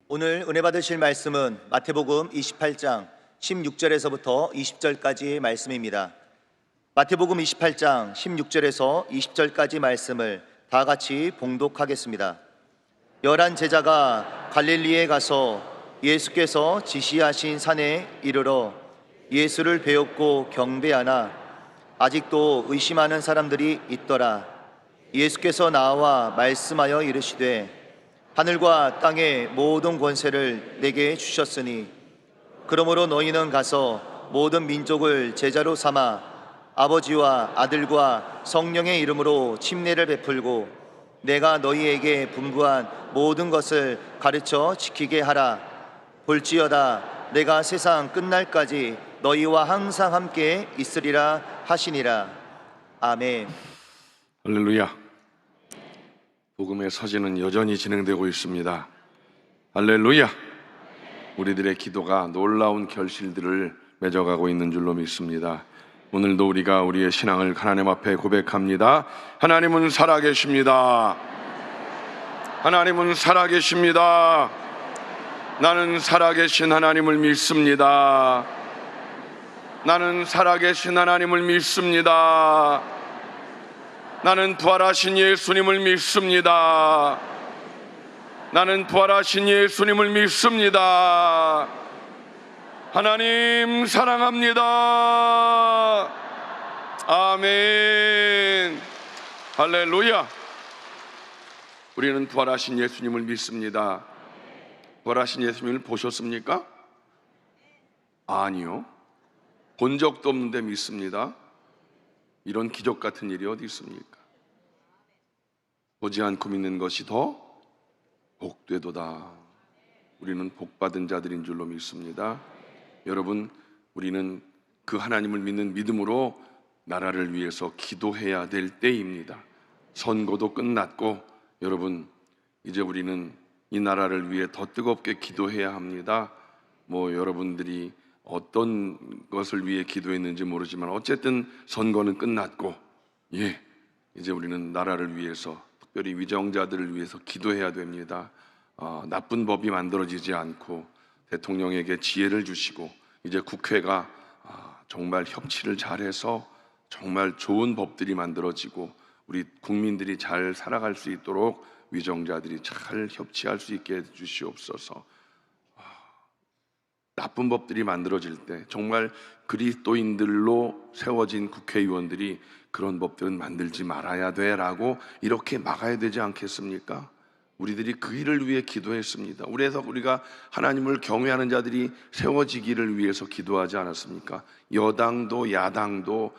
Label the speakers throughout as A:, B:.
A: 오늘 은혜 받으실 말씀은 마태복음 28장 16절에서부터 20절까지의 말씀입니다. 마태복음 28장 16절에서 20절까지 말씀을 다 같이 봉독하겠습니다. 11 제자가 갈릴리에 가서 예수께서 지시하신 산에 이르러 예수를 배웠고 경배하나 아직도 의심하는 사람들이 있더라. 예수께서 나와 말씀하여 이르시되 하늘과 땅의 모든 권세를 내게 주셨으니 그러므로 너희는 가서 모든 민족을 제자로 삼아 아버지와 아들과 성령의 이름으로 침례를 베풀고 내가 너희에게 분부한 모든 것을 가르쳐 지키게 하라. 볼지어다 내가 세상 끝날까지 너희와 항상 함께 있으리라 하시니라. 아멘.
B: 할렐루야. 복음의 서진은 여전히 진행되고 있습니다. 할렐루야. 우리들의 기도가 놀라운 결실들을 맺어가고 있는 줄로 믿습니다. 오늘도 우리가 우리의 신앙을 하나님 앞에 고백합니다. 하나님은 살아계십니다. 하나님은 살아계십니다. 나는 살아계신 하나님을 믿습니다. 나는 살아계신 하나님을 믿습니다. 나는 부활하신 예수님을 믿습니다. 나는 부활하신 예수님을 믿습니다. 하나님 사랑합니다. 아멘. 할렐루야. 우리는 부활하신 예수님을 믿습니다. 부활하신 예수님을 보셨습니까? 아니요. 본 적도 없는데 믿습니다. 이런 기적 같은 일이 어디 있습니까? 보지 않고 믿는 것이 더 복되도다. 우리는 복받은 자들인 줄로 믿습니다. 여러분, 우리는 그 하나님을 믿는 믿음으로 나라를 위해서 기도해야 될 때입니다. 선거도 끝났고 여러분, 이제 우리는 이 나라를 위해 더 뜨겁게 기도해야 합니다. 여러분들이 어떤 것을 위해 기도했는지 모르지만 어쨌든 선거는 끝났고 이제 우리는 나라를 위해서, 특별히 위정자들을 위해서 기도해야 됩니다. 나쁜 법이 만들어지지 않고 대통령에게 지혜를 주시고 이제 국회가 정말 협치를 잘해서 정말 좋은 법들이 만들어지고 우리 국민들이 잘 살아갈 수 있도록 위정자들이 잘 협치할 수 있게 해주시옵소서. 나쁜 법들이 만들어질 때 정말 그리스도인들로 세워진 국회의원들이 그런 법들은 만들지 말아야 돼 라고 이렇게 막아야 되지 않겠습니까? 우리들이 그 일을 위해 기도했습니다. 그래서 우리가 하나님을 경외하는 자들이 세워지기를 위해서 기도하지 않았습니까? 여당도 야당도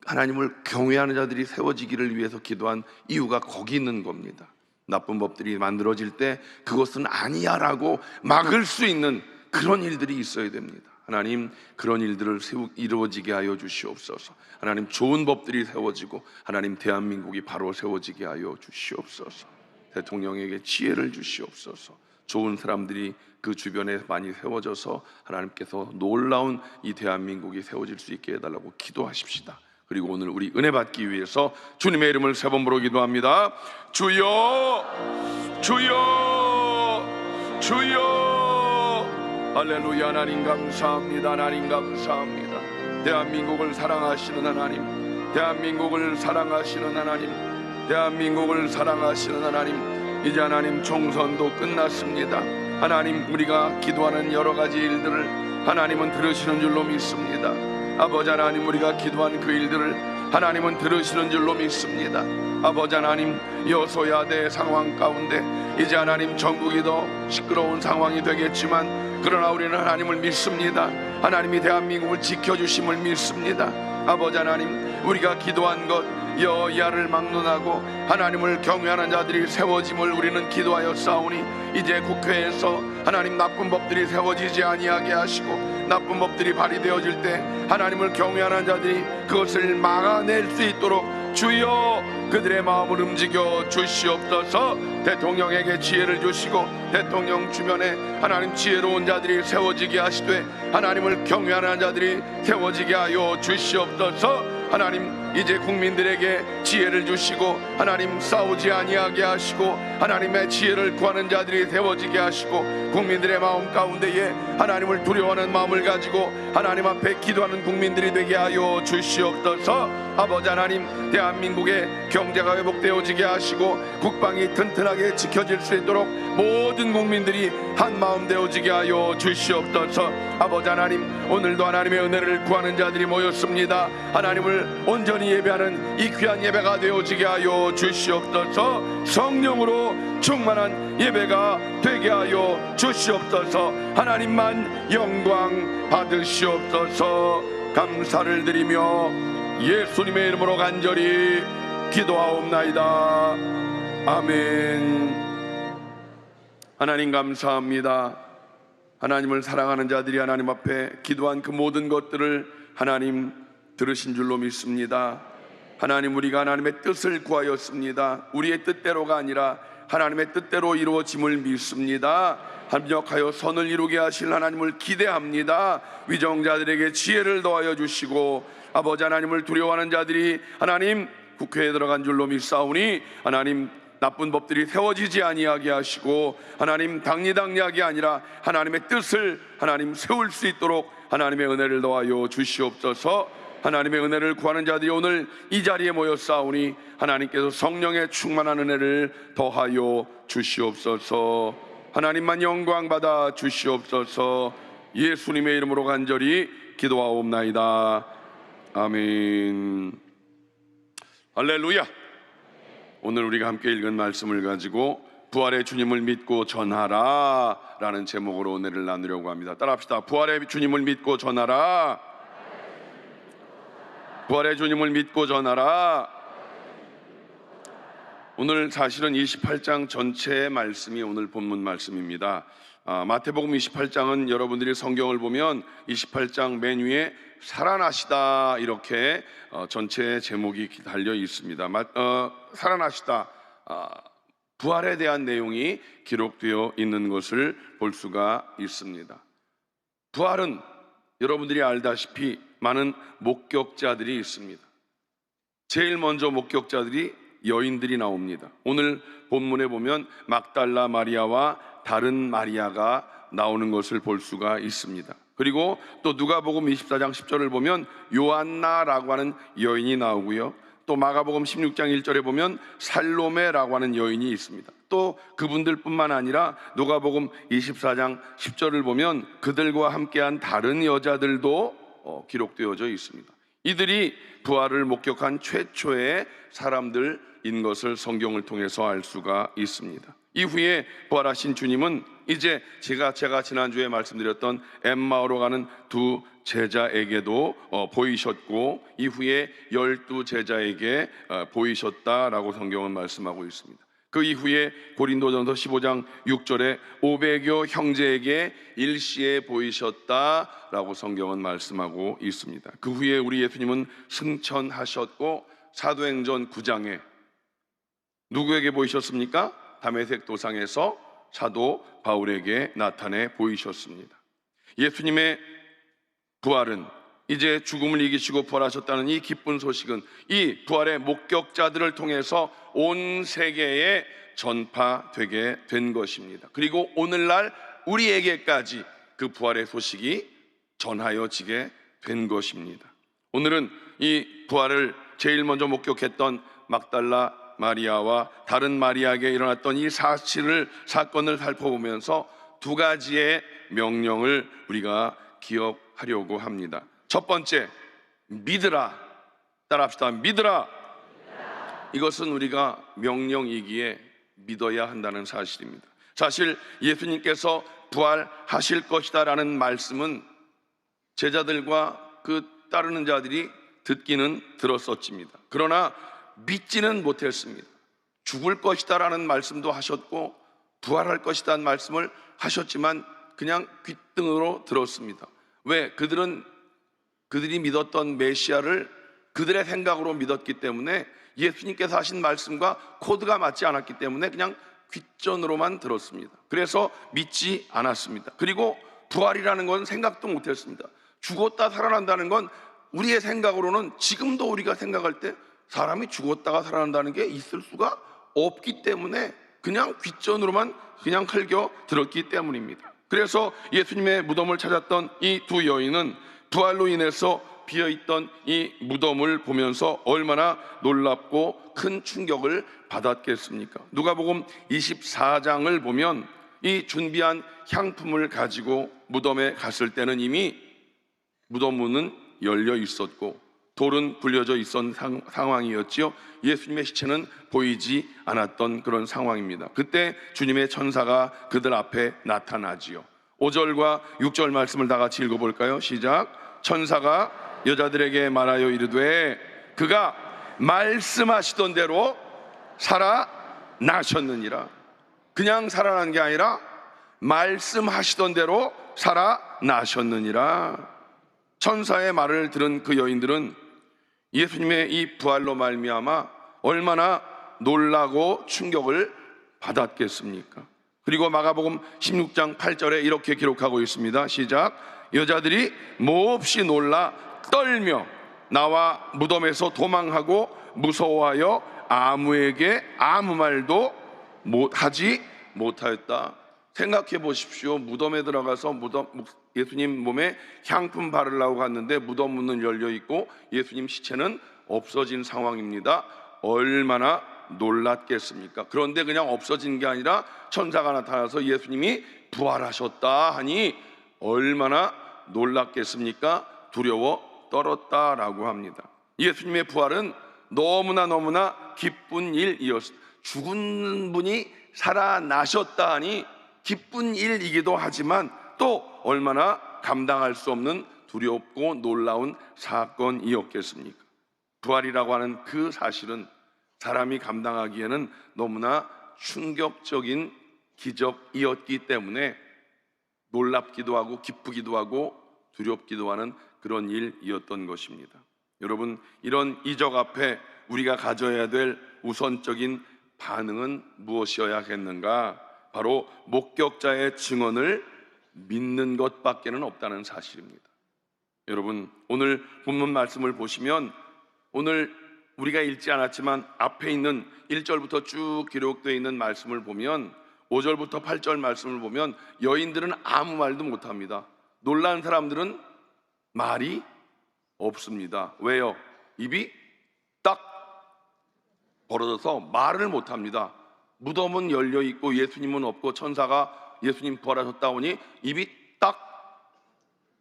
B: 하나님을 경외하는 자들이 세워지기를 위해서 기도한 이유가 거기 있는 겁니다. 나쁜 법들이 만들어질 때 그것은 아니야 라고 막을 수 있는 그런 일들이 있어야 됩니다. 하나님, 그런 일들을 이루어지게 하여 주시옵소서. 하나님, 좋은 법들이 세워지고 하나님, 대한민국이 바로 세워지게 하여 주시옵소서. 대통령에게 지혜를 주시옵소서. 좋은 사람들이 그 주변에 많이 세워져서 하나님께서 놀라운 이 대한민국이 세워질 수 있게 해달라고 기도하십시다. 그리고 오늘 우리 은혜 받기 위해서 주님의 이름을 세 번 부르 기도합니다. 주여, 주여, 주여. 할렐루야. 하나님 감사합니다. 하나님 감사합니다. 대한민국을 사랑하시는 하나님, 대한민국을 사랑하시는 하나님, 대한민국을 사랑하시는 하나님, 이제 하나님 총선도 끝났습니다. 하나님, 우리가 기도하는 여러 가지 일들을 하나님은 들으시는 줄로 믿습니다. 아버지 하나님, 우리가 기도한 그 일들을 하나님은 들으시는 줄로 믿습니다. 아버지 하나님, 여소야대 상황 가운데 이제 하나님 전국이 더 시끄러운 상황이 되겠지만 그러나 우리는 하나님을 믿습니다. 하나님이 대한민국을 지켜주심을 믿습니다. 아버지 하나님, 우리가 기도한 것 여야를 막론하고 하나님을 경외하는 자들이 세워짐을 우리는 기도하여 싸우니 이제 국회에서 하나님 나쁜 법들이 세워지지 아니하게 하시고 나쁜 법들이 발의되어질 때 하나님을 경외하는 자들이 그것을 막아낼 수 있도록 주여 그들의 마음을 움직여 주시옵소서. 대통령에게 지혜를 주시고 대통령 주변에 하나님 지혜로운 자들이 세워지게 하시되 하나님을 경외하는 자들이 세워지게 하여 주시옵소서. 하나님 이제 국민들에게 지혜를 주시고 하나님 싸우지 아니하게 하시고 하나님의 지혜를 구하는 자들이 되어지게 하시고 국민들의 마음 가운데에 하나님을 두려워하는 마음을 가지고 하나님 앞에 기도하는 국민들이 되게 하여 주시옵소서. 아버지 하나님, 대한민국의 경제가 회복되어지게 하시고 국방이 튼튼하게 지켜질 수 있도록 모든 국민들이 한 마음 되어지게 하여 주시옵소서. 아버지 하나님, 오늘도 하나님의 은혜를 구하는 자들이 모였습니다. 하나님을 온전히 예배하는 이 귀한 예배가 되어지게 하여 주시옵소서. 성령으로 충만한 예배가 되게 하여 주시옵소서. 하나님만 영광 받으시옵소서. 감사를 드리며 예수님의 이름으로 간절히 기도하옵나이다. 아멘. 하나님 감사합니다. 하나님을 사랑하는 자들이 하나님 앞에 기도한 그 모든 것들을 하나님 들으신 줄로 믿습니다. 하나님, 우리가 하나님의 뜻을 구하였습니다. 우리의 뜻대로가 아니라 하나님의 뜻대로 이루어짐을 믿습니다. 합력하여 선을 이루게 하실 하나님을 기대합니다. 위정자들에게 지혜를 더하여 주시고 아버지 하나님을 두려워하는 자들이 하나님 국회에 들어간 줄로 믿사오니 하나님 나쁜 법들이 세워지지 아니하게 하시고 하나님 당리당리하게 아니라 하나님의 뜻을 하나님 세울 수 있도록 하나님의 은혜를 더하여 주시옵소서. 하나님의 은혜를 구하는 자들이 오늘 이 자리에 모였사오니 하나님께서 성령의 충만한 은혜를 더하여 주시옵소서. 하나님만 영광 받아 주시옵소서. 예수님의 이름으로 간절히 기도하옵나이다. 아멘. 할렐루야. 오늘 우리가 함께 읽은 말씀을 가지고 부활의 주님을 믿고 전하라 라는 제목으로 은혜를 나누려고 합니다. 따라합시다. 부활의 주님을 믿고 전하라. 부활의 주님을 믿고 전하라. 오늘 사실은 28장 전체의 말씀이 오늘 본문 말씀입니다. 마태복음 28장은 여러분들이 성경을 보면 28장 맨 위에 살아나시다 이렇게 전체 제목이 달려 있습니다. 살아나시다, 부활에 대한 내용이 기록되어 있는 것을 볼 수가 있습니다. 부활은 여러분들이 알다시피 많은 목격자들이 있습니다. 제일 먼저 목격자들이 여인들이 나옵니다. 오늘 본문에 보면 막달라 마리아와 다른 마리아가 나오는 것을 볼 수가 있습니다. 그리고 또 누가복음 24장 10절을 보면 요한나라고 하는 여인이 나오고요, 또 마가복음 16장 1절에 보면 살로메라고 하는 여인이 있습니다. 또 그분들 뿐만 아니라 누가복음 24장 10절을 보면 그들과 함께한 다른 여자들도 기록되어져 있습니다. 이들이 부활을 목격한 최초의 사람들인 것을 성경을 통해서 알 수가 있습니다. 이후에 부활하신 주님은 이제 제가 지난주에 말씀드렸던 엠마오로 가는 두 제자에게도 보이셨고 이후에 12제자에게 보이셨다라고 성경은 말씀하고 있습니다. 그 이후에 고린도전서 15장 6절에 500여 형제에게 일시에 보이셨다라고 성경은 말씀하고 있습니다. 그 후에 우리 예수님은 승천하셨고 사도행전 9장에 누구에게 보이셨습니까? 다메섹 도상에서 사도 바울에게 나타내 보이셨습니다. 예수님의 부활은, 이제 죽음을 이기시고 부활하셨다는 이 기쁜 소식은 이 부활의 목격자들을 통해서 온 세계에 전파되게 된 것입니다. 그리고 오늘날 우리에게까지 그 부활의 소식이 전하여지게 된 것입니다. 오늘은 이 부활을 제일 먼저 목격했던 막달라 마리아와 다른 마리아에게 일어났던 이 사건을 살펴보면서 두 가지의 명령을 우리가 기억하려고 합니다. 첫 번째, 믿으라. 따라합시다. 믿으라. 이것은 우리가 명령이기에 믿어야 한다는 사실입니다. 사실 예수님께서 부활하실 것이다 라는 말씀은 제자들과 그 따르는 자들이 듣기는 들었었습니다. 그러나 믿지는 못했습니다. 죽을 것이다 라는 말씀도 하셨고 부활할 것이다 라는 말씀을 하셨지만 그냥 귓등으로 들었습니다. 왜? 그들이 믿었던 메시아를 그들의 생각으로 믿었기 때문에 예수님께서 하신 말씀과 코드가 맞지 않았기 때문에 그냥 귓전으로만 들었습니다. 그래서 믿지 않았습니다. 그리고 부활이라는 건 생각도 못했습니다. 죽었다 살아난다는 건 우리의 생각으로는 지금도 우리가 생각할 때 사람이 죽었다가 살아난다는 게 있을 수가 없기 때문에 그냥 귓전으로만 그냥 흘겨 들었기 때문입니다. 그래서 예수님의 무덤을 찾았던 이 두 여인은 부활로 인해서 비어있던 이 무덤을 보면서 얼마나 놀랍고 큰 충격을 받았겠습니까? 누가복음 24장을 보면 이 준비한 향품을 가지고 무덤에 갔을 때는 이미 무덤 문은 열려 있었고 돌은 굴려져 있었던 상황이었지요. 예수님의 시체는 보이지 않았던 그런 상황입니다. 그때 주님의 천사가 그들 앞에 나타나지요. 5절과 6절 말씀을 다 같이 읽어볼까요? 시작. 천사가 여자들에게 말하여 이르되 그가 말씀하시던 대로 살아나셨느니라. 그냥 살아난 게 아니라 말씀하시던 대로 살아나셨느니라. 천사의 말을 들은 그 여인들은 예수님의 이 부활로 말미암아 얼마나 놀라고 충격을 받았겠습니까? 그리고 마가복음 16장 8절에 이렇게 기록하고 있습니다. 시작. 여자들이 몹시 놀라 떨며 나와 무덤에서 도망하고 무서워하여 아무에게 아무 말도 하지 못하였다. 생각해 보십시오. 무덤에 들어가서 예수님 몸에 향품 바르려고 갔는데 무덤 문은 열려 있고 예수님 시체는 없어진 상황입니다. 얼마나 놀랐겠습니까? 그런데 그냥 없어진 게 아니라 천사가 나타나서 예수님이 부활하셨다 하니 얼마나 놀랐겠습니까? 두려워 떨었다라고 합니다. 예수님의 부활은 너무나 기쁜 일이었습니다. 죽은 분이 살아나셨다 하니 기쁜 일이기도 하지만 또 얼마나 감당할 수 없는 두렵고 놀라운 사건이었겠습니까? 부활이라고 하는 그 사실은 사람이 감당하기에는 너무나 충격적인 기적이었기 때문에 놀랍기도 하고 기쁘기도 하고 두렵기도 하는 그런 일이었던 것입니다. 여러분, 이런 이적 앞에 우리가 가져야 될 우선적인 반응은 무엇이어야겠는가? 바로 목격자의 증언을 믿는 것밖에는 없다는 사실입니다. 여러분, 오늘 본문 말씀을 보시면 오늘 우리가 읽지 않았지만 앞에 있는 1절부터 쭉 기록되어 있는 말씀을 보면 5절부터 8절 말씀을 보면 여인들은 아무 말도 못합니다. 놀란 사람들은 말이 없습니다. 왜요? 입이 딱 벌어져서 말을 못합니다. 무덤은 열려 있고 예수님은 없고 천사가 예수님 부활하셨다 오니 입이 딱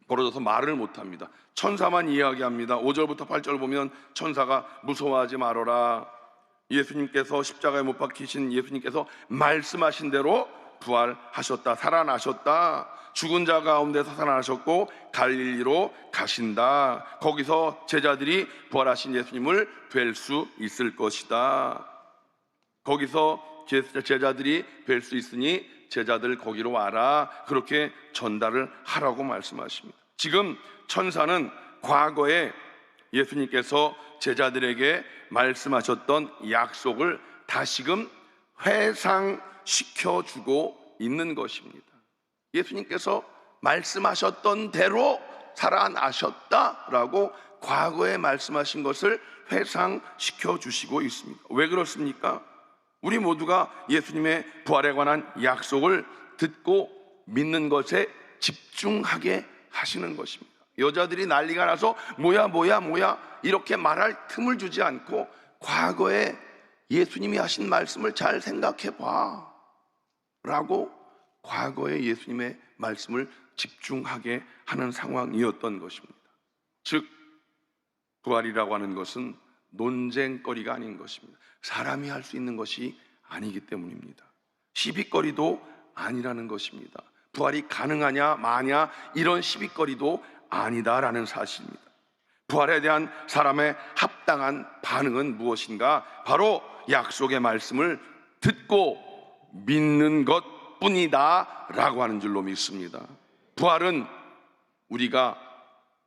B: 벌어져서 말을 못합니다. 천사만 이야기합니다. 5절부터 8절 보면 천사가 무서워하지 말아라. 예수님께서 십자가에 못 박히신 예수님께서 말씀하신 대로 부활하셨다, 살아나셨다. 죽은 자 가운데서 살아나셨고 갈릴리로 가신다. 거기서 제자들이 부활하신 예수님을 뵐 수 있을 것이다. 거기서 제자들이 뵐 수 있으니 제자들 거기로 와라. 그렇게 전달을 하라고 말씀하십니다. 지금 천사는 과거에 예수님께서 제자들에게 말씀하셨던 약속을 다시금 회상시켜주고 있는 것입니다. 예수님께서 말씀하셨던 대로 살아나셨다라고 과거에 말씀하신 것을 회상시켜 주시고 있습니다. 왜 그렇습니까? 우리 모두가 예수님의 부활에 관한 약속을 듣고 믿는 것에 집중하게 하시는 것입니다. 여자들이 난리가 나서 뭐야 이렇게 말할 틈을 주지 않고 과거에 예수님이 하신 말씀을 잘 생각해 봐 라고 과거에 예수님의 말씀을 집중하게 하는 상황이었던 것입니다. 즉 부활이라고 하는 것은 논쟁거리가 아닌 것입니다. 사람이 할 수 있는 것이 아니기 때문입니다. 시비거리도 아니라는 것입니다. 부활이 가능하냐 마냐 이런 시비거리도 아니다라는 사실입니다. 부활에 대한 사람의 합당한 반응은 무엇인가? 바로 약속의 말씀을 듣고 믿는 것뿐이다 라고 하는 줄로 믿습니다. 부활은 우리가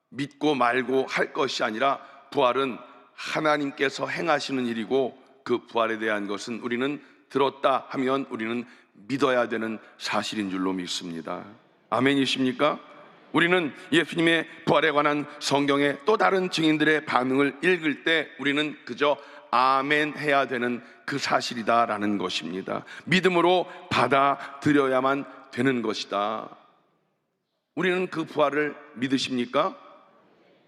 B: 믿고 말고 할 것이 아니라 부활은 하나님께서 행하시는 일이고 그 부활에 대한 것은 우리는 들었다 하면 우리는 믿어야 되는 사실인 줄로 믿습니다. 아멘이십니까? 우리는 예수님의 부활에 관한 성경의 또 다른 증인들의 반응을 읽을 때 우리는 그저 아멘 해야 되는 그 사실이다라는 것입니다. 믿음으로 받아들여야만 되는 것이다. 우리는 그 부활을 믿으십니까?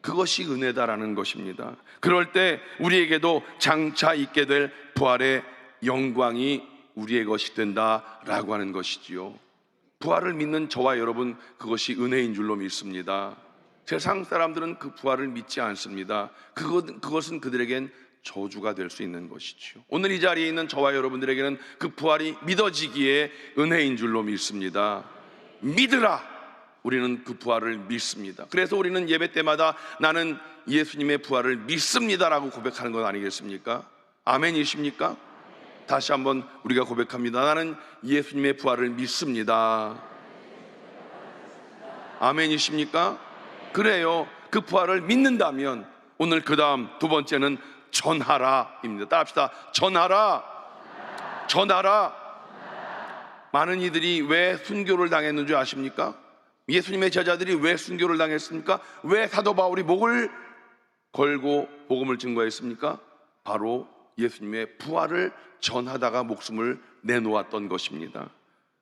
B: 그것이 은혜다라는 것입니다. 그럴 때 우리에게도 장차 있게 될 부활의 영광이 우리의 것이 된다라고 하는 것이지요. 부활을 믿는 저와 여러분, 그것이 은혜인 줄로 믿습니다. 세상 사람들은 그 부활을 믿지 않습니다. 그것은 그들에겐 저주가 될 수 있는 것이지요. 오늘 이 자리에 있는 저와 여러분들에게는 그 부활이 믿어지기에 은혜인 줄로 믿습니다. 믿으라! 우리는 그 부활을 믿습니다. 그래서 우리는 예배 때마다 나는 예수님의 부활을 믿습니다라고 고백하는 것 아니겠습니까? 아멘이십니까? 다시 한번 우리가 고백합니다. 나는 예수님의 부활을 믿습니다. 아멘이십니까? 그래요. 그 부활을 믿는다면 오늘 그 다음 두 번째는 전하라입니다. 따라합시다. 전하라. 전하라. 많은 이들이 왜 순교를 당했는 줄 아십니까? 예수님의 제자들이 왜 순교를 당했습니까? 왜 사도 바울이 목을 걸고 복음을 증거했습니까? 바로 예수님의 부활을 전하다가 목숨을 내놓았던 것입니다.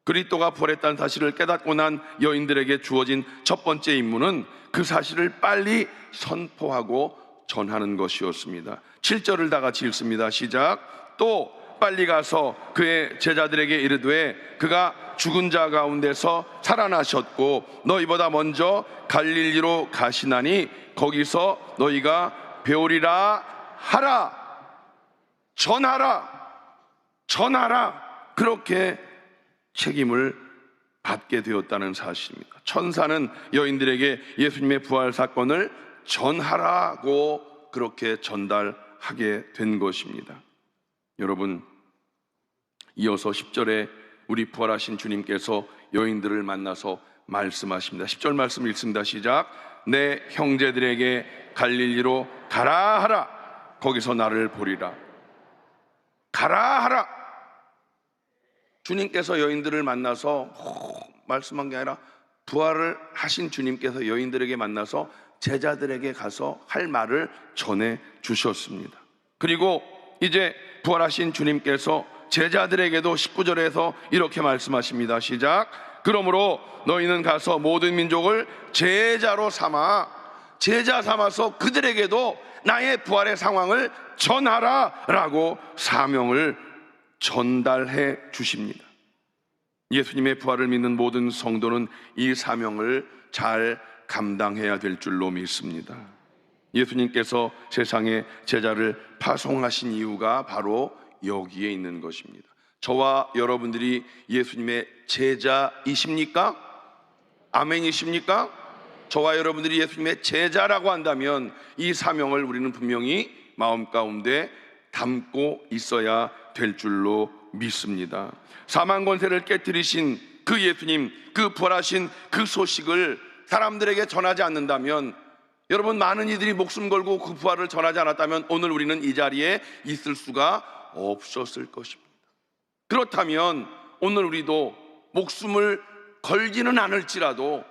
B: 그리스도가 부활했다는 사실을 깨닫고 난 여인들에게 주어진 첫 번째 임무는 그 사실을 빨리 선포하고 전하는 것이었습니다. 7절을 다 같이 읽습니다. 시작. 또 빨리 가서 그의 제자들에게 이르되 그가 죽은 자 가운데서 살아나셨고 너희보다 먼저 갈릴리로 가시나니 거기서 너희가 배우리라 하라. 전하라. 전하라. 그렇게 책임을 받게 되었다는 사실입니다. 천사는 여인들에게 예수님의 부활 사건을 전하라고 그렇게 전달하게 된 것입니다. 여러분, 이어서 10절에 우리 부활하신 주님께서 여인들을 만나서 말씀하십니다. 10절 말씀 읽습니다. 시작. 내 형제들에게 갈릴리로 가라 하라. 거기서 나를 보리라. 가라 하라. 주님께서 여인들을 만나서 말씀한 게 아니라 부활을 하신 주님께서 여인들에게 만나서 제자들에게 가서 할 말을 전해 주셨습니다. 그리고 이제 부활하신 주님께서 제자들에게도 19절에서 이렇게 말씀하십니다. 시작. 그러므로 너희는 가서 모든 민족을 제자로 삼아 제자 삼아서 그들에게도 나의 부활의 상황을 전하라 라고 사명을 전달해 주십니다. 예수님의 부활을 믿는 모든 성도는 이 사명을 잘 감당해야 될 줄로 믿습니다. 예수님께서 세상에 제자를 파송하신 이유가 바로 여기에 있는 것입니다. 저와 여러분들이 예수님의 제자이십니까? 아멘이십니까? 저와 여러분들이 예수님의 제자라고 한다면 이 사명을 우리는 분명히 마음 가운데 담고 있어야 될 줄로 믿습니다. 사망 권세를 깨뜨리신 그 예수님, 그 부활하신 그 소식을 사람들에게 전하지 않는다면, 여러분, 많은 이들이 목숨 걸고 그 부활을 전하지 않았다면 오늘 우리는 이 자리에 있을 수가 없었을 것입니다. 그렇다면 오늘 우리도 목숨을 걸지는 않을지라도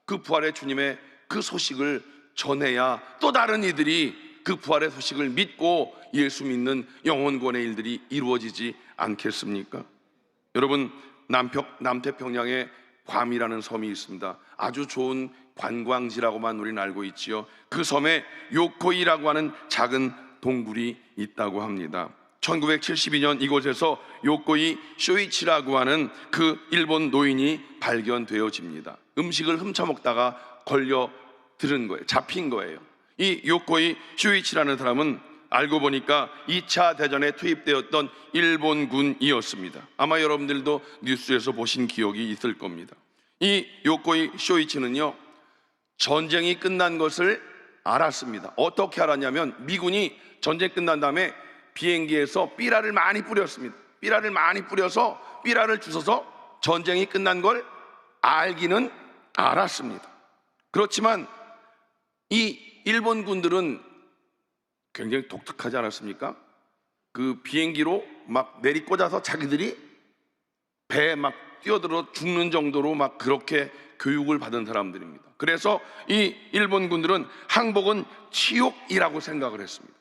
B: 그 부활의 주님의 그 소식을 전해야 또 다른 이들이 그 부활의 소식을 믿고 예수 믿는 영혼구원의 일들이 이루어지지 않겠습니까? 여러분, 남태평양에 괌이라는 섬이 있습니다. 아주 좋은 관광지라고만 우리는 알고 있지요. 그 섬에 요코이라고 하는 작은 동굴이 있다고 합니다. 1972년 이곳에서 요코이 쇼이치라고 하는 그 일본 노인이 발견되어집니다. 음식을 훔쳐먹다가 걸려 들은 거예요. 잡힌 거예요. 이 요코이 쇼이치라는 사람은 알고 보니까 2차 대전에 투입되었던 일본군이었습니다. 아마 여러분들도 뉴스에서 보신 기억이 있을 겁니다. 이 요코이 쇼이치는요, 전쟁이 끝난 것을 알았습니다. 어떻게 알았냐면 미군이 전쟁 끝난 다음에 비행기에서 삐라를 많이 뿌렸습니다. 삐라를 많이 뿌려서 삐라를 주워서 전쟁이 끝난 걸 알기는 알았습니다. 그렇지만 이 일본 군들은 굉장히 독특하지 않았습니까? 그 비행기로 막 내리꽂아서 자기들이 배에 막 뛰어들어 죽는 정도로 막 그렇게 교육을 받은 사람들입니다. 그래서 이 일본 군들은 항복은 치욕이라고 생각을 했습니다.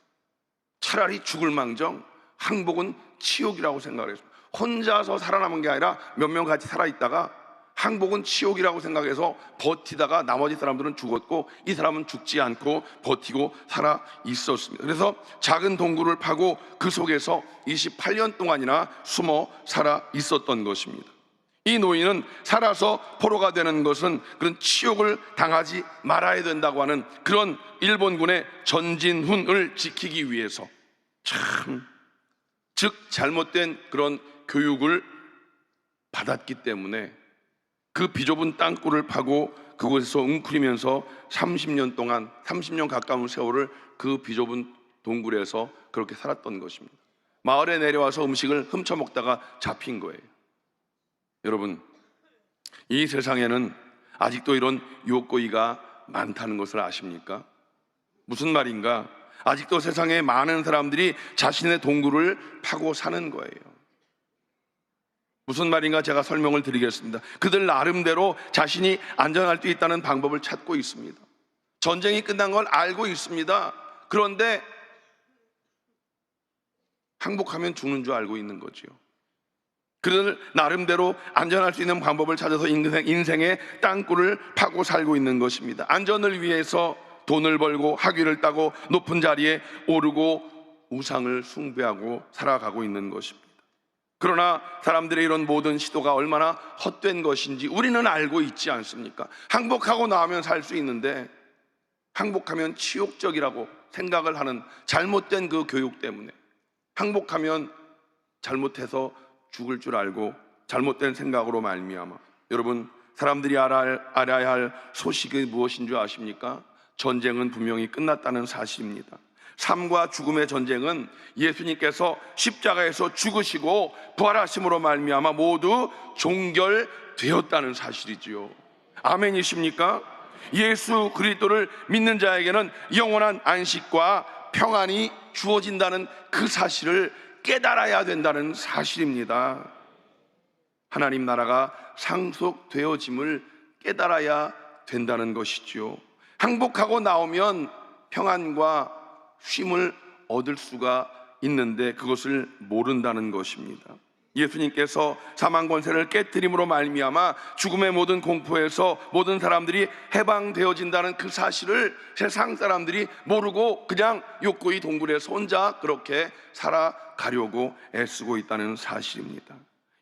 B: 차라리 죽을 망정 항복은 치욕이라고 생각을 했습니다. 혼자서 살아남은 게 아니라 몇 명 같이 살아있다가 항복은 치욕이라고 생각해서 버티다가 나머지 사람들은 죽었고 이 사람은 죽지 않고 버티고 살아 있었습니다. 그래서 작은 동굴을 파고 그 속에서 28년 동안이나 숨어 살아 있었던 것입니다. 이 노인은 살아서 포로가 되는 것은 그런 치욕을 당하지 말아야 된다고 하는 그런 일본군의 전진훈을 지키기 위해서 즉 잘못된 그런 교육을 받았기 때문에 그 비좁은 땅굴을 파고 그곳에서 웅크리면서 30년 가까운 세월을 그 비좁은 동굴에서 그렇게 살았던 것입니다. 마을에 내려와서 음식을 훔쳐 먹다가 잡힌 거예요. 여러분, 이 세상에는 아직도 이런 유혹거리가 많다는 것을 아십니까? 무슨 말인가? 아직도 세상에 많은 사람들이 자신의 동굴을 파고 사는 거예요. 무슨 말인가 제가 설명을 드리겠습니다. 그들 나름대로 자신이 안전할 수 있다는 방법을 찾고 있습니다. 전쟁이 끝난 걸 알고 있습니다. 그런데 항복하면 죽는 줄 알고 있는 거죠. 그들 나름대로 안전할 수 있는 방법을 찾아서 인생의 땅굴을 파고 살고 있는 것입니다. 안전을 위해서 돈을 벌고 학위를 따고 높은 자리에 오르고 우상을 숭배하고 살아가고 있는 것입니다. 그러나 사람들의 이런 모든 시도가 얼마나 헛된 것인지 우리는 알고 있지 않습니까? 항복하고 나오면 살 수 있는데 항복하면 치욕적이라고 생각을 하는 잘못된 그 교육 때문에 항복하면 잘못해서 죽을 줄 알고 잘못된 생각으로 말미암아 여러분, 사람들이 알아야 할 소식이 무엇인 줄 아십니까? 전쟁은 분명히 끝났다는 사실입니다. 삶과 죽음의 전쟁은 예수님께서 십자가에서 죽으시고 부활하심으로 말미암아 모두 종결되었다는 사실이지요. 아멘이십니까? 예수 그리스도를 믿는 자에게는 영원한 안식과 평안이 주어진다는 그 사실을 깨달아야 된다는 사실입니다. 하나님 나라가 상속되어짐을 깨달아야 된다는 것이지요. 항복하고 나오면 평안과 쉼을 얻을 수가 있는데 그것을 모른다는 것입니다. 예수님께서 사망 권세를 깨뜨림으로 말미암아 죽음의 모든 공포에서 모든 사람들이 해방되어진다는 그 사실을 세상 사람들이 모르고 그냥 욕구의 동굴에서 혼자 그렇게 살아가려고 애쓰고 있다는 사실입니다.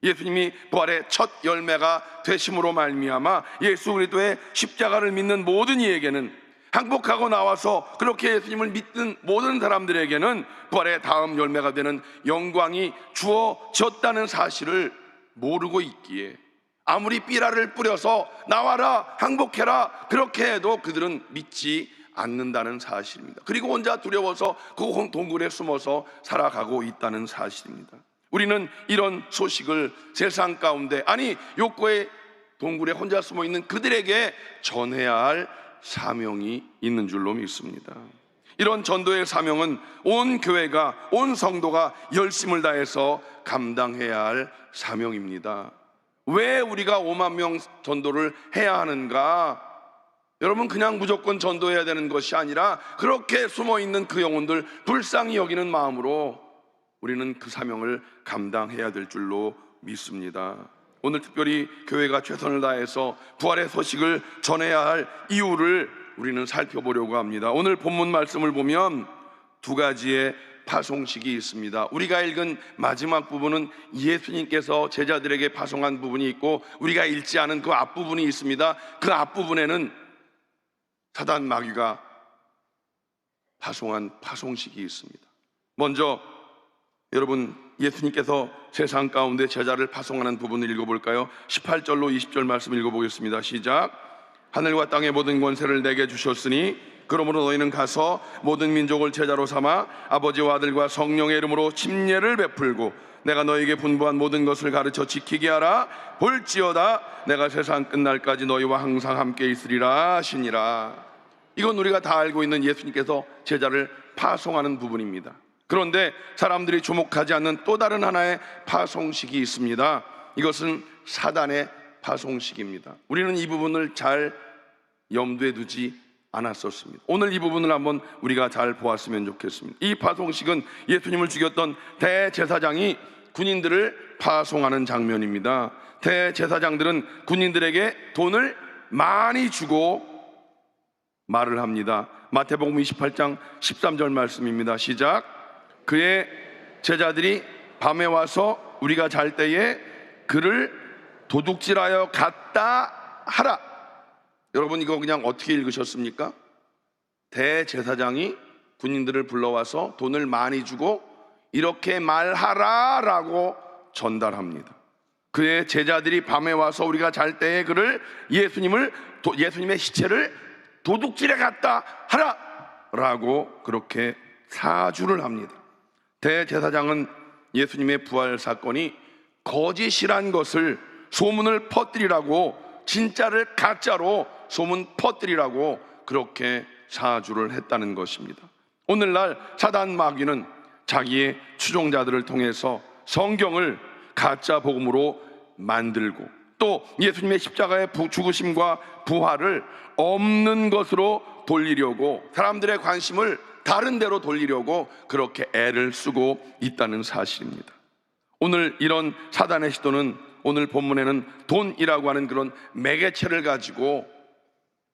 B: 예수님이 부활의 첫 열매가 되심으로 말미암아 예수 그리스도의 십자가를 믿는 모든 이에게는 항복하고 나와서 그렇게 예수님을 믿는 모든 사람들에게는 부활의 다음 열매가 되는 영광이 주어졌다는 사실을 모르고 있기에 아무리 삐라를 뿌려서 나와라 항복해라 그렇게 해도 그들은 믿지 않는다는 사실입니다. 그리고 혼자 두려워서 그 동굴에 숨어서 살아가고 있다는 사실입니다. 우리는 이런 소식을 세상 가운데 아니 욕구의 동굴에 혼자 숨어 있는 그들에게 전해야 할 사명이 있는 줄로 믿습니다. 이런 전도의 사명은 온 교회가 온 성도가 열심을 다해서 감당해야 할 사명입니다. 왜 우리가 5만 명 전도를 해야 하는가? 여러분, 그냥 무조건 전도해야 되는 것이 아니라 그렇게 숨어있는 그 영혼들 불쌍히 여기는 마음으로 우리는 그 사명을 감당해야 될 줄로 믿습니다. 오늘 특별히 교회가 최선을 다해서 부활의 소식을 전해야 할 이유를 우리는 살펴보려고 합니다. 오늘 본문 말씀을 보면 두 가지의 파송식이 있습니다. 우리가 읽은 마지막 부분은 예수님께서 제자들에게 파송한 부분이 있고 우리가 읽지 않은 그 앞부분이 있습니다. 그 앞부분에는 사단 마귀가 파송한 파송식이 있습니다. 먼저 여러분, 예수님께서 세상 가운데 제자를 파송하는 부분을 읽어볼까요? 18절로 20절 말씀 읽어보겠습니다. 시작. 하늘과 땅의 모든 권세를 내게 주셨으니 그러므로 너희는 가서 모든 민족을 제자로 삼아 아버지와 아들과 성령의 이름으로 침례를 베풀고 내가 너희에게 분부한 모든 것을 가르쳐 지키게 하라. 볼지어다 내가 세상 끝날까지 너희와 항상 함께 있으리라 하시니라. 이건 우리가 다 알고 있는 예수님께서 제자를 파송하는 부분입니다. 그런데 사람들이 주목하지 않는 또 다른 하나의 파송식이 있습니다. 이것은 사단의 파송식입니다. 우리는 이 부분을 잘 염두에 두지 않았었습니다. 오늘 이 부분을 한번 우리가 잘 보았으면 좋겠습니다. 이 파송식은 예수님을 죽였던 대제사장이 군인들을 파송하는 장면입니다. 대제사장들은 군인들에게 돈을 많이 주고 말을 합니다. 마태복음 28장 13절 말씀입니다. 시작. 그의 제자들이 밤에 와서 우리가 잘 때에 그를 도둑질하여 갔다 하라. 여러분 이거 그냥 어떻게 읽으셨습니까? 대제사장이 군인들을 불러와서 돈을 많이 주고 이렇게 말하라라고 전달합니다. 그의 제자들이 밤에 와서 우리가 잘 때에 그를 예수님의 시체를 도둑질해 갔다 하라 라고 그렇게 사주를 합니다. 대제사장은 예수님의 부활 사건이 거짓이란 것을 소문을 퍼뜨리라고, 진짜를 가짜로 소문 퍼뜨리라고 그렇게 사주를 했다는 것입니다. 오늘날 사단 마귀는 자기의 추종자들을 통해서 성경을 가짜 복음으로 만들고 또 예수님의 십자가의 죽으심과 부활을 없는 것으로 돌리려고, 사람들의 관심을 다른 데로 돌리려고 그렇게 애를 쓰고 있다는 사실입니다. 오늘 이런 사단의 시도는 오늘 본문에는 돈이라고 하는 그런 매개체를 가지고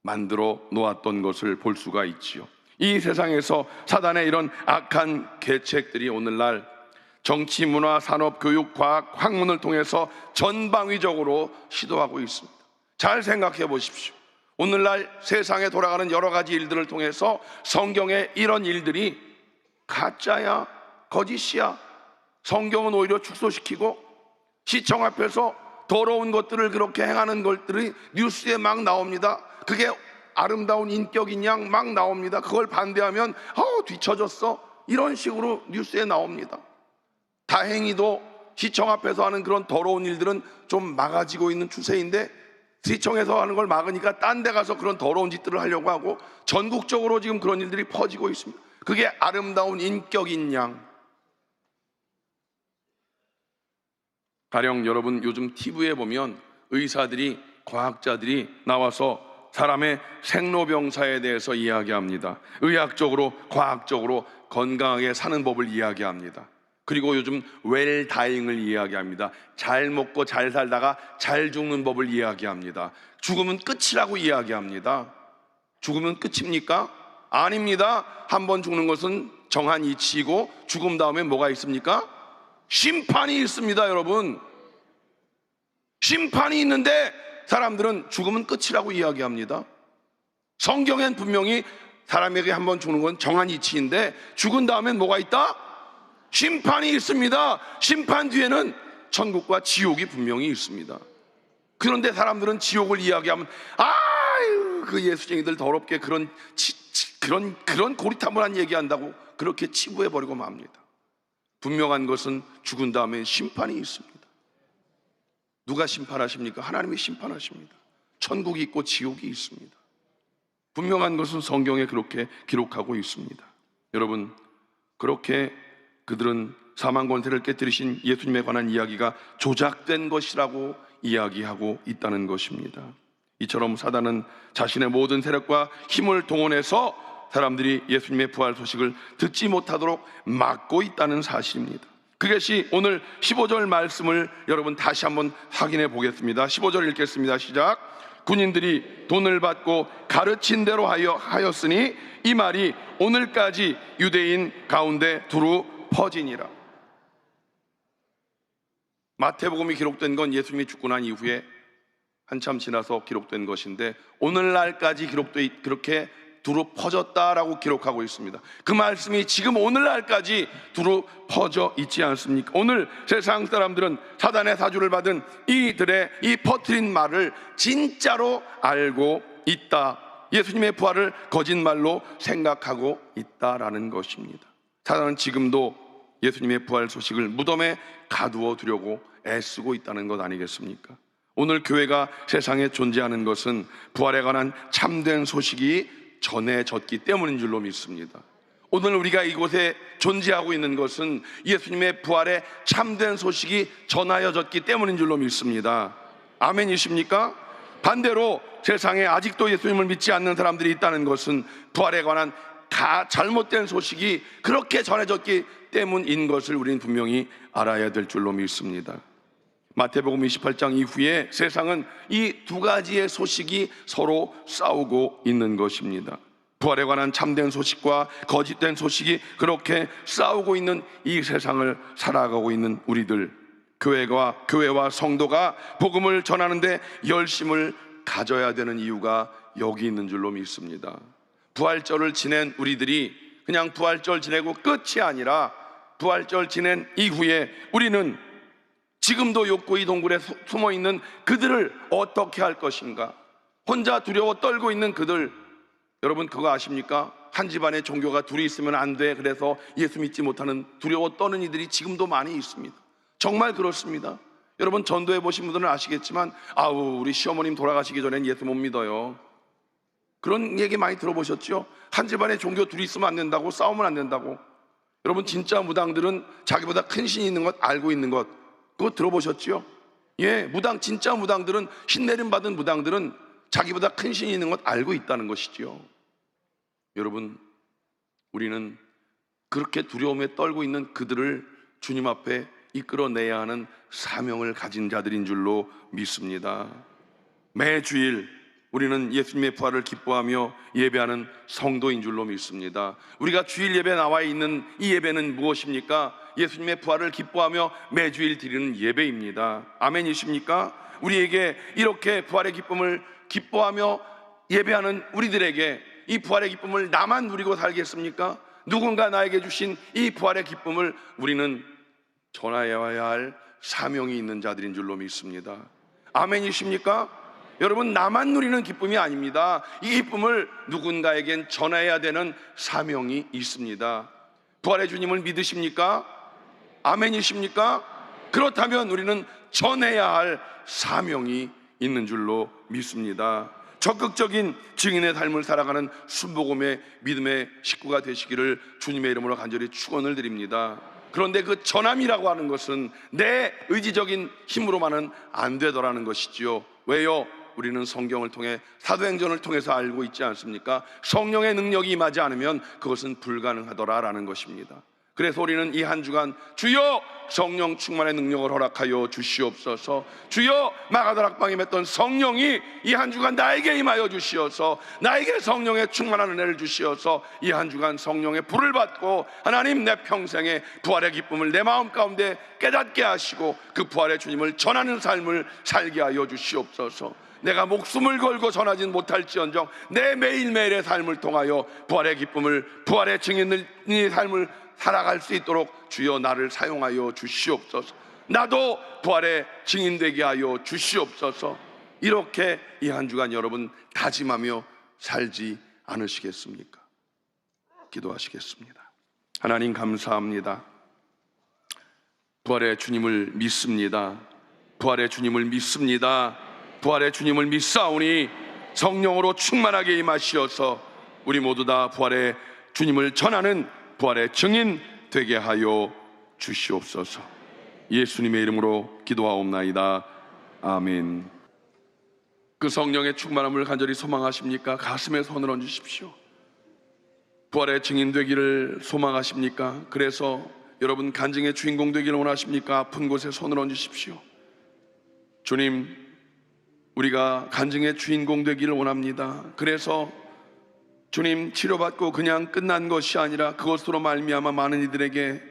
B: 만들어 놓았던 것을 볼 수가 있지요. 이 세상에서 사단의 이런 악한 계책들이 오늘날 정치, 문화, 산업, 교육, 과학, 학문을 통해서 전방위적으로 시도하고 있습니다. 잘 생각해 보십시오. 오늘날 세상에 돌아가는 여러 가지 일들을 통해서 성경의 이런 일들이 가짜야, 거짓이야, 성경은 오히려 축소시키고 시청 앞에서 더러운 것들을 그렇게 행하는 것들이 뉴스에 막 나옵니다. 그게 아름다운 인격인 양 막 나옵니다. 그걸 반대하면 뒤처졌어, 이런 식으로 뉴스에 나옵니다. 다행히도 시청 앞에서 하는 그런 더러운 일들은 좀 막아지고 있는 추세인데, 시청에서 하는 걸 막으니까 딴 데 가서 그런 더러운 짓들을 하려고 하고 전국적으로 지금 그런 일들이 퍼지고 있습니다. 그게 아름다운 인격인 양. 가령 여러분 요즘 TV에 보면 의사들이, 과학자들이 나와서 사람의 생로병사에 대해서 이야기합니다. 의학적으로, 과학적으로 건강하게 사는 법을 이야기합니다. 그리고 요즘 웰다잉을 이야기합니다. 잘 먹고 잘 살다가 잘 죽는 법을 이야기합니다. 죽으면 끝이라고 이야기합니다. 죽으면 끝입니까? 아닙니다. 한번 죽는 것은 정한 이치이고 죽음 다음에 뭐가 있습니까? 심판이 있습니다. 여러분, 심판이 있는데 사람들은 죽으면 끝이라고 이야기합니다. 성경엔 분명히 사람에게 한번 죽는 건 정한 이치인데 죽은 다음엔 뭐가 있다? 심판이 있습니다. 심판 뒤에는 천국과 지옥이 분명히 있습니다. 그런데 사람들은 지옥을 이야기하면 아유, 그 예수쟁이들 더럽게 그런 고리타분한 얘기한다고 그렇게 치부해버리고 맙니다. 분명한 것은 죽은 다음에 심판이 있습니다. 누가 심판하십니까? 하나님이 심판하십니다. 천국이 있고 지옥이 있습니다. 분명한 것은 성경에 그렇게 기록하고 있습니다. 여러분, 그렇게 그들은 사망 권세를 깨뜨리신 예수님에 관한 이야기가 조작된 것이라고 이야기하고 있다는 것입니다. 이처럼 사단은 자신의 모든 세력과 힘을 동원해서 사람들이 예수님의 부활 소식을 듣지 못하도록 막고 있다는 사실입니다. 그것이 오늘 15절 말씀을 여러분 다시 한번 확인해 보겠습니다. 15절 읽겠습니다. 시작. 군인들이 돈을 받고 가르친 대로 하였으니 이 말이 오늘까지 유대인 가운데 두루 퍼지니라. 마태복음이 기록된 건 예수님이 죽고 난 이후에 한참 지나서 기록된 것인데 오늘날까지 그렇게 두루 퍼졌다라고 기록하고 있습니다. 그 말씀이 지금 오늘날까지 두루 퍼져 있지 않습니까? 오늘 세상 사람들은 사단의 사주를 받은 이들의 이 퍼뜨린 말을 진짜로 알고 있다. 예수님의 부활을 거짓말로 생각하고 있다라는 것입니다. 사단은 지금도 예수님의 부활 소식을 무덤에 가두어 두려고 애쓰고 있다는 것 아니겠습니까? 오늘 교회가 세상에 존재하는 것은 부활에 관한 참된 소식이 전해졌기 때문인 줄로 믿습니다. 오늘 우리가 이곳에 존재하고 있는 것은 예수님의 부활의 참된 소식이 전하여졌기 때문인 줄로 믿습니다. 아멘이십니까? 반대로 세상에 아직도 예수님을 믿지 않는 사람들이 있다는 것은 부활에 관한 다 잘못된 소식이 그렇게 전해졌기 때문인 것을 우리는 분명히 알아야 될 줄로 믿습니다. 마태복음 28장 이후에 세상은 이 두 가지의 소식이 서로 싸우고 있는 것입니다. 부활에 관한 참된 소식과 거짓된 소식이 그렇게 싸우고 있는 이 세상을 살아가고 있는 우리들, 교회와 성도가 복음을 전하는데 열심을 가져야 되는 이유가 여기 있는 줄로 믿습니다. 부활절을 지낸 우리들이 그냥 부활절 지내고 끝이 아니라 부활절 지낸 이후에 우리는 지금도 욕구의 동굴에 숨어 있는 그들을 어떻게 할 것인가? 혼자 두려워 떨고 있는 그들, 여러분 그거 아십니까? 한 집안에 종교가 둘이 있으면 안 돼. 그래서 예수 믿지 못하는 두려워 떠는 이들이 지금도 많이 있습니다. 정말 그렇습니다. 여러분 전도해 보신 분들은 아시겠지만 우리 시어머님 돌아가시기 전엔 예수 못 믿어요. 그런 얘기 많이 들어보셨죠? 한 집안에 종교 둘이 있으면 안 된다고, 싸우면 안 된다고. 여러분 진짜 무당들은 자기보다 큰 신이 있는 것 알고 있는 것, 그거 들어보셨죠? 예, 진짜 무당들은, 신내림 받은 무당들은 자기보다 큰 신이 있는 것 알고 있다는 것이지요. 여러분, 우리는 그렇게 두려움에 떨고 있는 그들을 주님 앞에 이끌어내야 하는 사명을 가진 자들인 줄로 믿습니다. 매주일 우리는 예수님의 부활을 기뻐하며 예배하는 성도인 줄로 믿습니다. 우리가 주일 예배에 나와 있는 이 예배는 무엇입니까? 예수님의 부활을 기뻐하며 매주일 드리는 예배입니다. 아멘이십니까? 우리에게 이렇게 부활의 기쁨을 기뻐하며 예배하는 우리들에게 이 부활의 기쁨을 나만 누리고 살겠습니까? 누군가 나에게 주신 이 부활의 기쁨을 우리는 전하여야 할 사명이 있는 자들인 줄로 믿습니다. 아멘이십니까? 여러분, 나만 누리는 기쁨이 아닙니다. 이 기쁨을 누군가에겐 전해야 되는 사명이 있습니다. 부활의 주님을 믿으십니까? 아멘이십니까? 그렇다면 우리는 전해야 할 사명이 있는 줄로 믿습니다. 적극적인 증인의 삶을 살아가는 순복음의 믿음의 식구가 되시기를 주님의 이름으로 간절히 축원을 드립니다. 그런데 그 전함이라고 하는 것은 내 의지적인 힘으로만은 안 되더라는 것이지요. 왜요? 우리는 성경을 통해, 사도행전을 통해서 알고 있지 않습니까? 성령의 능력이 임하지 않으면 그것은 불가능하더라라는 것입니다. 그래서 우리는 이 한 주간 주여 성령 충만의 능력을 허락하여 주시옵소서, 주여 마가다락방에 맺던 성령이 이 한 주간 나에게 임하여 주시어서 나에게 성령의 충만한 은혜를 주시어서 이 한 주간 성령의 불을 받고 하나님 내 평생의 부활의 기쁨을 내 마음 가운데 깨닫게 하시고 그 부활의 주님을 전하는 삶을 살게 하여 주시옵소서. 내가 목숨을 걸고 전하진 못할지언정 내 매일매일의 삶을 통하여 부활의 기쁨을, 부활의 증인의 삶을 살아갈 수 있도록 주여 나를 사용하여 주시옵소서. 나도 부활의 증인 되게 하여 주시옵소서. 이렇게 이 한 주간 여러분 다짐하며 살지 않으시겠습니까? 기도하시겠습니다. 하나님 감사합니다. 부활의 주님을 믿습니다. 부활의 주님을 믿습니다. 부활의 주님을 믿사오니 성령으로 충만하게 임하시어서 우리 모두 다 부활의 주님을 전하는 부활의 증인 되게 하여 주시옵소서. 예수님의 이름으로 기도하옵나이다. 아멘. 그 성령의 충만함을 간절히 소망하십니까? 가슴에 손을 얹으십시오. 부활의 증인 되기를 소망하십니까? 그래서 여러분 간증의 주인공 되기를 원하십니까? 아픈 곳에 손을 얹으십시오. 주님, 우리가 간증의 주인공 되기를 원합니다. 그래서 주님, 치료받고 그냥 끝난 것이 아니라 그것으로 말미암아 많은 이들에게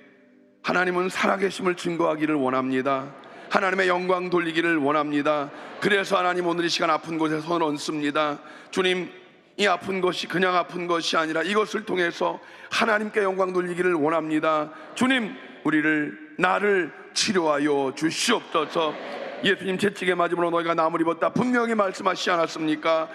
B: 하나님은 살아계심을 증거하기를 원합니다. 하나님의 영광 돌리기를 원합니다. 그래서 하나님 오늘 이 시간 아픈 곳에 손을 얹습니다. 주님, 이 아픈 것이 그냥 아픈 것이 아니라 이것을 통해서 하나님께 영광 돌리기를 원합니다. 주님, 나를 치료하여 주시옵소서. 예수님 채찍에 맞음으로 너희가 나무를 입었다 분명히 말씀하시지 않았습니까?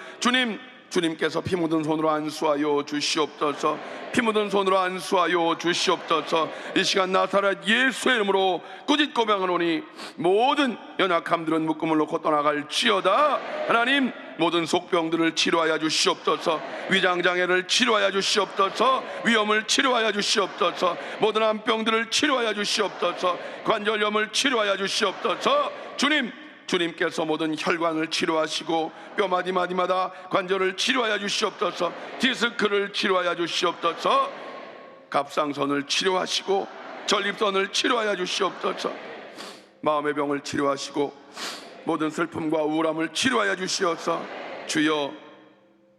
B: 주님께서 피 묻은 손으로 안수하여 주시옵소서. 피 묻은 손으로 안수하여 주시옵소서. 이 시간 나사렛 예수의 이름으로 꾸짖 고백하노니 모든 연약함들은 묶음을 놓고 떠나갈지어다. 하나님, 모든 속병들을 치료하여 주시옵소서. 위장장애를 치료하여 주시옵소서. 위염을 치료하여 주시옵소서. 모든 암병들을 치료하여 주시옵소서. 관절염을 치료하여 주시옵소서. 주님께서 모든 혈관을 치료하시고 뼈마디마디마다 관절을 치료하여 주시옵소서. 디스크를 치료하여 주시옵소서. 갑상선을 치료하시고 전립선을 치료하여 주시옵소서. 마음의 병을 치료하시고 모든 슬픔과 우울함을 치료하여 주시옵소서. 주여,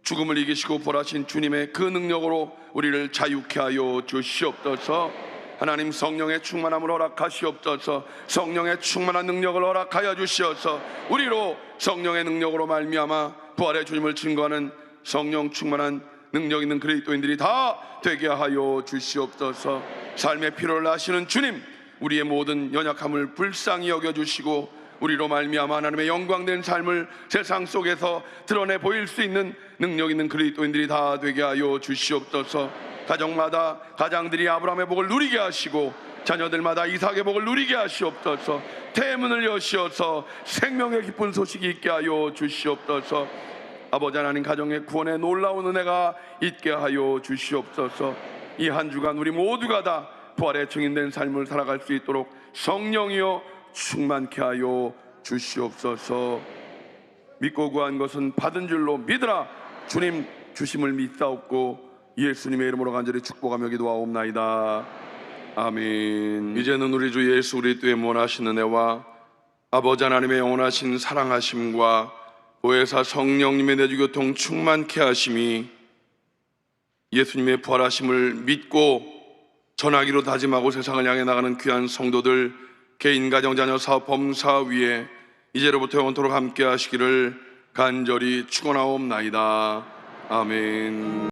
B: 죽음을 이기시고 부활하신 주님의 그 능력으로 우리를 자유케 하여 주시옵소서. 하나님, 성령의 충만함을 허락하시옵소서. 성령의 충만한 능력을 허락하여 주시옵소서. 우리로 성령의 능력으로 말미암아 부활의 주님을 증거하는 성령 충만한 능력 있는 그리스도인들이 다 되게 하여 주시옵소서. 삶의 필요를 아시는 주님, 우리의 모든 연약함을 불쌍히 여겨주시고 우리로 말미암아 하나님의 영광된 삶을 세상 속에서 드러내 보일 수 있는 능력 있는 그리스도인들이 다 되게 하여 주시옵소서. 가정마다 가장들이 아브라함의 복을 누리게 하시고 자녀들마다 이삭의 복을 누리게 하시옵소서. 태문을 여시어서 생명의 기쁜 소식이 있게 하여 주시옵소서. 아버지 하나님, 가정의 구원에 놀라운 은혜가 있게 하여 주시옵소서. 이 한 주간 우리 모두가 다 부활의 증인된 삶을 살아갈 수 있도록 성령이여 충만케 하여 주시옵소서. 믿고 구한 것은 받은 줄로 믿으라. 주님 주심을 믿사옵고 예수님의 이름으로 간절히 축복하며 기도하옵나이다. 아멘. 이제는 우리 주 예수 그리스도의 무한하신 은혜와 아버지 하나님의 영원하신 사랑하심과 보혜사 성령님의 내주교통 충만케 하심이 예수님의 부활하심을 믿고 전하기로 다짐하고 세상을 향해 나가는 귀한 성도들, 개인, 가정, 자녀, 사업, 범사 위에 이제로부터 영원토록 함께 하시기를 간절히 축원하옵나이다. 아멘.